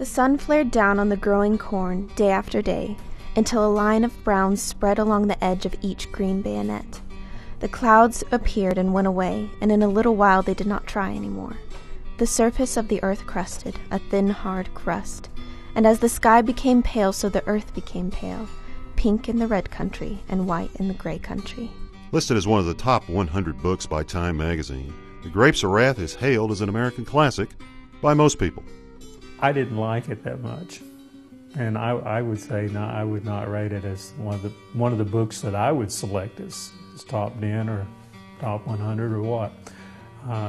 The sun flared down on the growing corn day after day, until a line of brown spread along the edge of each green bayonet. The clouds appeared and went away, and in a little while they did not try any more. The surface of the earth crusted, a thin, hard crust, and as the sky became pale, so the earth became pale, pink in the red country and white in the gray country. Listed as one of the top 100 books by Time magazine, The Grapes of Wrath is hailed as an American classic by most people. I didn't like it that much, and I would say I would not rate it as one of the books that I would select as top 10 or top 100 or what.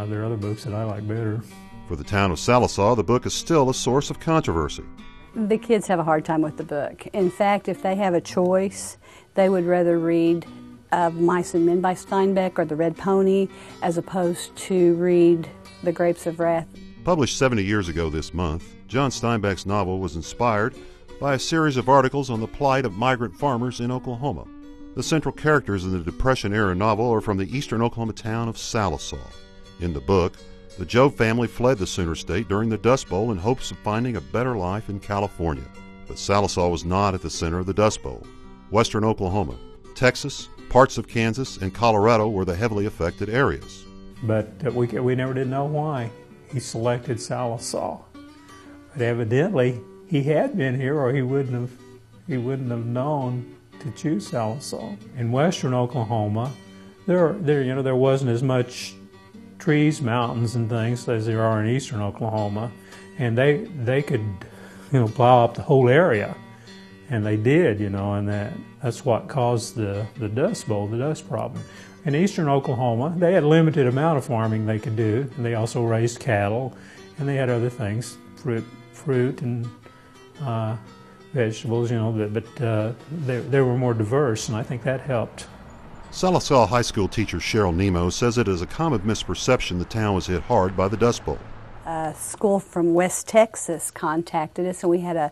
There are other books that I like better. For the town of Sallisaw, the book is still a source of controversy. The kids have a hard time with the book. In fact, if they have a choice, they would rather read Mice and Men by Steinbeck or The Red Pony as opposed to read The Grapes of Wrath. Published 70 years ago this month, John Steinbeck's novel was inspired by a series of articles on the plight of migrant farmers in Oklahoma. The central characters in the Depression-era novel are from the eastern Oklahoma town of Sallisaw. In the book, the Jobe family fled the Sooner State during the Dust Bowl in hopes of finding a better life in California. But Sallisaw was not at the center of the Dust Bowl. Western Oklahoma, Texas, parts of Kansas, and Colorado were the heavily affected areas. But we never did know why he selected Sallisaw. But evidently, he had been here, or he wouldn't have known to choose Sallisaw. In western Oklahoma, there wasn't as much trees, mountains, and things as there are in eastern Oklahoma, and they could plow up the whole area, and they did, and that's what caused the Dust Bowl, the dust problem. In eastern Oklahoma, they had a limited amount of farming they could do, and they also raised cattle, and they had other things, fruit and vegetables, but they were more diverse, and I think that helped. Sallisaw High School teacher Cheryl Nemo says it is a common misperception the town was hit hard by the Dust Bowl. A school from West Texas contacted us, and we had a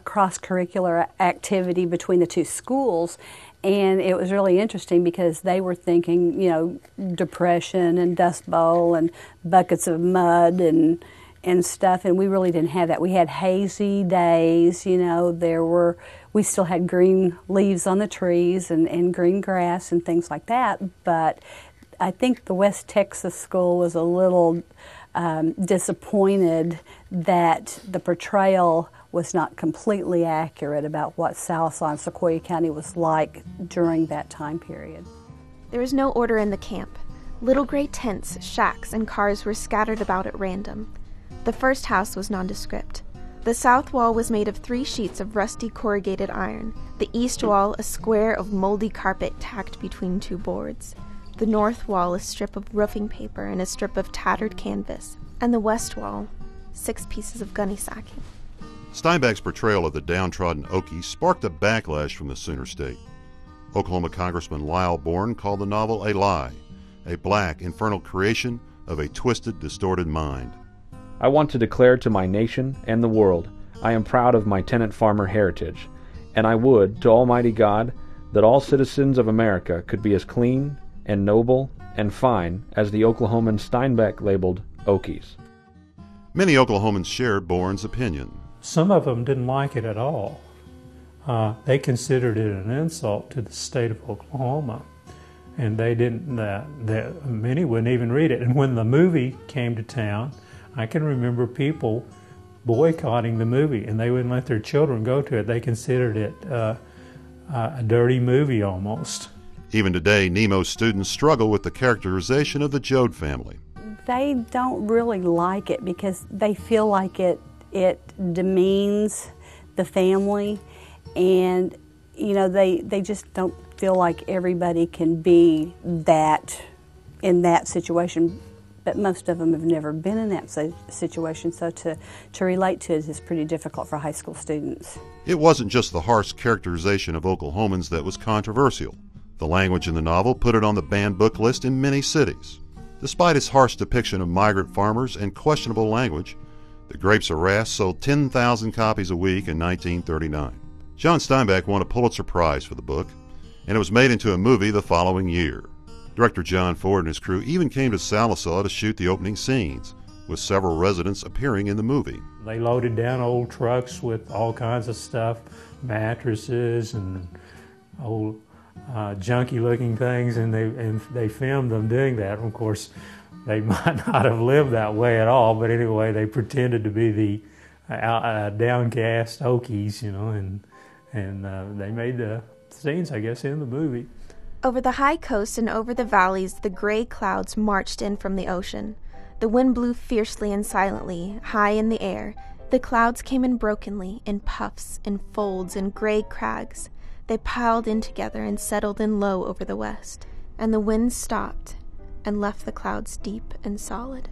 cross-curricular activity between the two schools, and it was really interesting because they were thinking, depression and Dust Bowl and buckets of mud and stuff, and we really didn't have that. We had hazy days, we still had green leaves on the trees and green grass and things like that, but I think the West Texas school was a little disappointed that the portrayal was not completely accurate about what Sallisaw and Sequoyah County was like during that time period. There was no order in the camp. Little gray tents, shacks, and cars were scattered about at random. The first house was nondescript. The south wall was made of 3 sheets of rusty corrugated iron, the east wall a square of moldy carpet tacked between 2 boards, the north wall a strip of roofing paper and a strip of tattered canvas, and the west wall 6 pieces of gunny sacking. Steinbeck's portrayal of the downtrodden Okie sparked a backlash from the Sooner State. Oklahoma Congressman Lyle Bourne called the novel a lie, a black, infernal creation of a twisted, distorted mind. I want to declare to my nation and the world I am proud of my tenant farmer heritage, and I would, to Almighty God, that all citizens of America could be as clean and noble and fine as the Oklahoman Steinbeck labeled Okies. Many Oklahomans shared Bourne's opinion. Some of them didn't like it at all. They considered it an insult to the state of Oklahoma, and they didn't. Many wouldn't even read it. And when the movie came to town, I can remember people boycotting the movie, and they wouldn't let their children go to it. They considered it a dirty movie almost. Even today, Nemo's students struggle with the characterization of the Jobe family. They don't really like it because they feel like it demeans the family, and they just don't feel like everybody can be that in that situation. But most of them have never been in that situation, so to relate to it is pretty difficult for high school students. It wasn't just the harsh characterization of Oklahomans that was controversial. The language in the novel put it on the banned book list in many cities. Despite its harsh depiction of migrant farmers and questionable language, The Grapes of Wrath sold 10,000 copies a week in 1939. John Steinbeck won a Pulitzer Prize for the book, and it was made into a movie the following year. Director John Ford and his crew even came to Sallisaw to shoot the opening scenes, with several residents appearing in the movie. They loaded down old trucks with all kinds of stuff, mattresses and old junky-looking things, and they filmed them doing that. Of course, they might not have lived that way at all, but anyway, they pretended to be the downcast Okies, and they made the scenes, I guess, in the movie. Over the high coast and over the valleys, the gray clouds marched in from the ocean. The wind blew fiercely and silently, high in the air. The clouds came in brokenly, in puffs, in folds, in gray crags. They piled in together and settled in low over the west. And the wind stopped and left the clouds deep and solid.